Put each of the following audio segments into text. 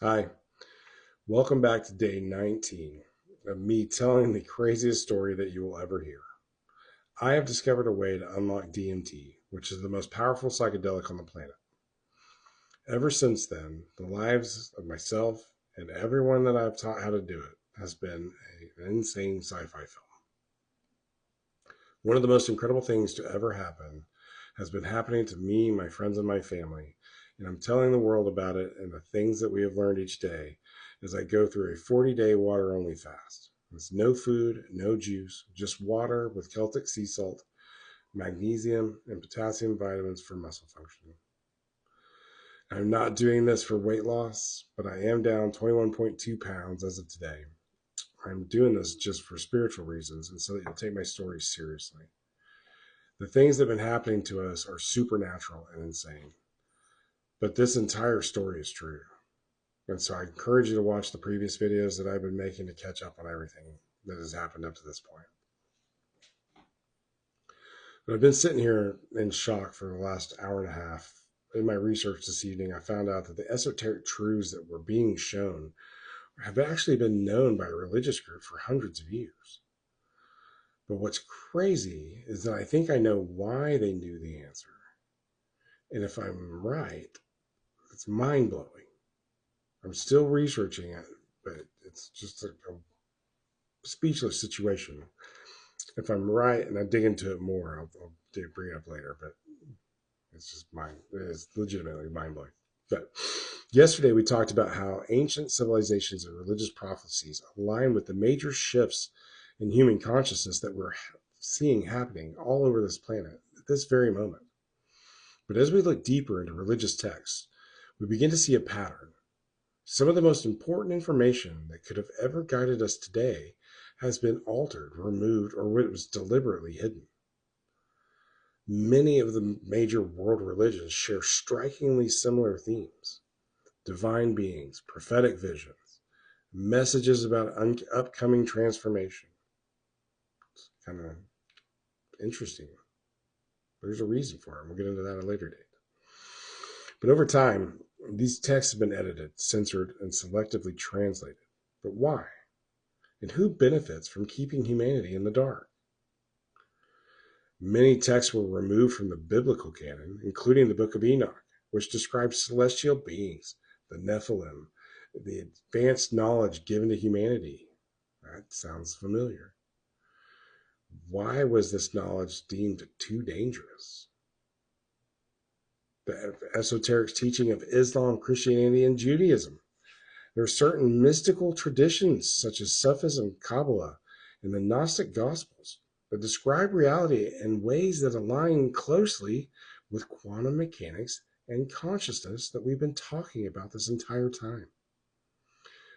Hi, welcome back to day 19 of me telling the craziest story that you will ever hear. I have discovered a way to unlock DMT, which is the most powerful psychedelic on the planet. Ever since then, the lives of myself and everyone that I've taught how to do it has been an insane sci fi film. One of the most incredible things to ever happen has been happening to me, my friends, and my family, and I'm telling the world about it and the things that we have learned each day as I go through a 40-day water only fast. It's no food, no juice, just water with Celtic sea salt, magnesium, and potassium vitamins for muscle function. I'm not doing this for weight loss, but I am down 21.2 pounds as of today. I'm doing this just for spiritual reasons and so that you'll take my story seriously. The things that have been happening to us are supernatural and insane. But this entire story is true. And so I encourage you to watch the previous videos that I've been making to catch up on everything that has happened up to this point. But I've been sitting here in shock for the last hour and a half. In my research this evening, I found out that the esoteric truths that were being shown have actually been known by a religious group for hundreds of years. But what's crazy is that I think I know why they knew the answer. And if I'm right, it's mind blowing. I'm still researching it, but it's just a speechless situation. If I'm right and I dig into it more, I'll bring it up later, but it's just it is legitimately mind blowing. But yesterday we talked about how ancient civilizations and religious prophecies align with the major shifts in human consciousness that we're seeing happening all over this planet at this very moment. But as we look deeper into religious texts, we begin to see a pattern. Some of the most important information that could have ever guided us today has been altered, removed, or was deliberately hidden. Many of the major world religions share strikingly similar themes: divine beings, prophetic visions, messages about upcoming transformation. It's kind of interesting. There's a reason for it. We'll get into that at a later date. But over time, these texts have been edited, censored, and selectively translated. But why? And who benefits from keeping humanity in the dark? Many texts were removed from the biblical canon, including the Book of Enoch, which describes celestial beings, the Nephilim, the advanced knowledge given to humanity. That sounds familiar. Why was this knowledge deemed too dangerous? The esoteric teaching of Islam, Christianity, and Judaism. There are certain mystical traditions, such as Sufism, Kabbalah, and the Gnostic Gospels, that describe reality in ways that align closely with quantum mechanics and consciousness that we've been talking about this entire time.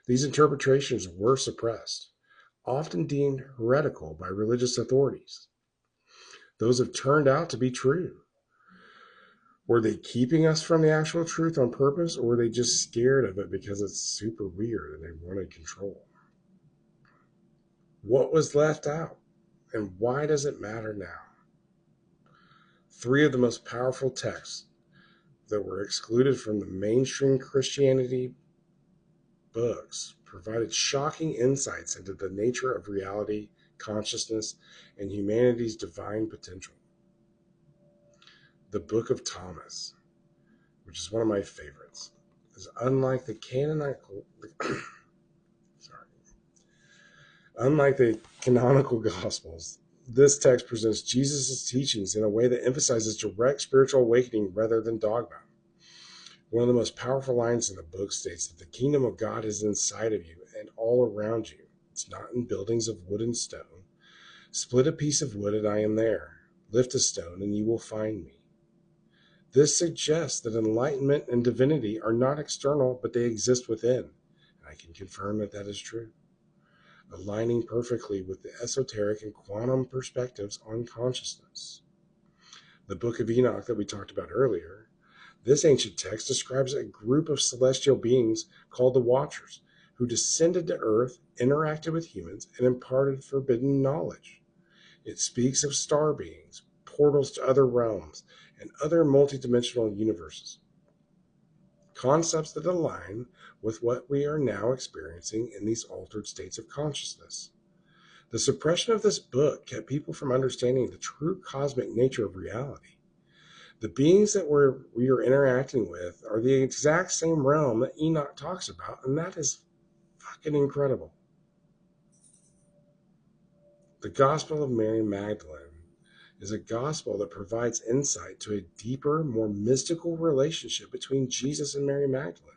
These interpretations were suppressed, often deemed heretical by religious authorities. Those have turned out to be true. Were they keeping us from the actual truth on purpose, or were they just scared of it because it's super weird and they wanted control? What was left out, and why does it matter now? Three of the most powerful texts that were excluded from the mainstream Christianity books provided shocking insights into the nature of reality, consciousness, and humanity's divine potential. The Book of Thomas, which is one of my favorites, is unlike the canonical Gospels. This text presents Jesus' teachings in a way that emphasizes direct spiritual awakening rather than dogma. One of the most powerful lines in the book states that the kingdom of God is inside of you and all around you. It's not in buildings of wood and stone. Split a piece of wood and I am there. Lift a stone and you will find me. This suggests that enlightenment and divinity are not external, but they exist within. And I can confirm that that is true, aligning perfectly with the esoteric and quantum perspectives on consciousness. The Book of Enoch that we talked about earlier, this ancient text describes a group of celestial beings called the Watchers, who descended to Earth, interacted with humans, and imparted forbidden knowledge. It speaks of star beings, portals to other realms, and other multidimensional universes. concepts that align with what we are now experiencing in these altered states of consciousness. The suppression of this book kept people from understanding the true cosmic nature of reality. The beings that we are interacting with are the exact same realm that Enoch talks about, and that is fucking incredible. The Gospel of Mary Magdalene is a gospel that provides insight to a deeper, more mystical relationship between Jesus and Mary Magdalene.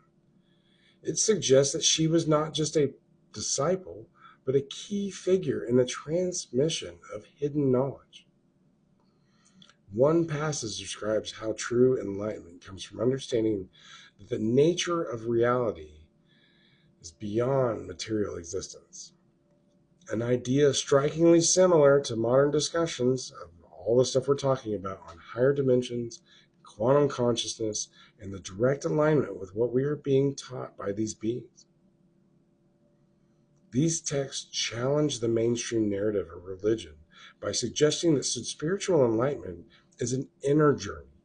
It suggests that she was not just a disciple, but a key figure in the transmission of hidden knowledge. One passage describes how true enlightenment comes from understanding that the nature of reality is beyond material existence. An idea strikingly similar to modern discussions of all the stuff we're talking about on higher dimensions, quantum consciousness, and the direct alignment with what we are being taught by these beings. These texts challenge the mainstream narrative of religion by suggesting that spiritual enlightenment is an inner journey,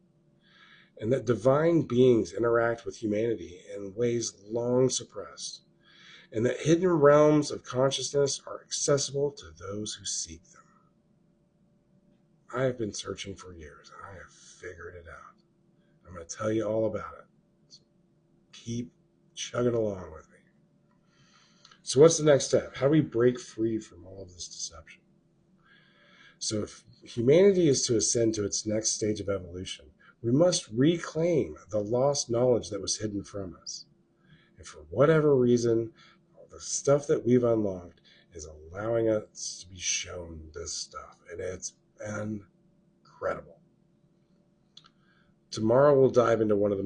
and that divine beings interact with humanity in ways long suppressed, and that hidden realms of consciousness are accessible to those who seek them. I have been searching for years, and I have figured it out. I'm going to tell you all about it. So keep chugging along with me. So what's the next step? How do we break free from all of this deception? So if humanity is to ascend to its next stage of evolution, we must reclaim the lost knowledge that was hidden from us. And for whatever reason, the stuff that we've unlocked is allowing us to be shown this stuff. And it's incredible. Tomorrow we'll dive into one of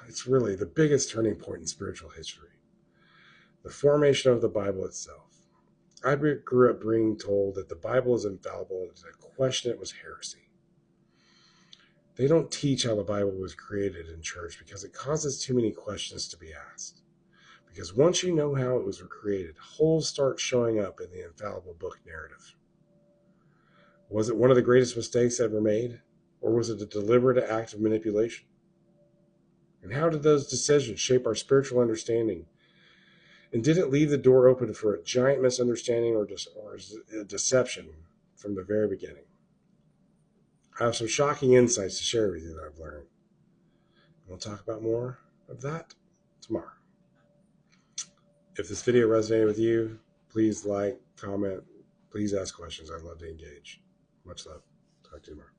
it's really the biggest turning point in spiritual history. The formation of the Bible itself. I grew up being told that the Bible is infallible, and to question it was heresy. They don't teach how the Bible was created in church because it causes too many questions to be asked. Because once you know how it was created, holes start showing up in the infallible book narrative. Was it one of the greatest mistakes ever made? Or was it a deliberate act of manipulation? And how did those decisions shape our spiritual understanding? And did it leave the door open for a giant misunderstanding or a deception from the very beginning? I have some shocking insights to share with you that I've learned. We'll talk about more of that tomorrow. If this video resonated with you, please like, comment, please ask questions. I'd love to engage. Much love. Talk to you tomorrow.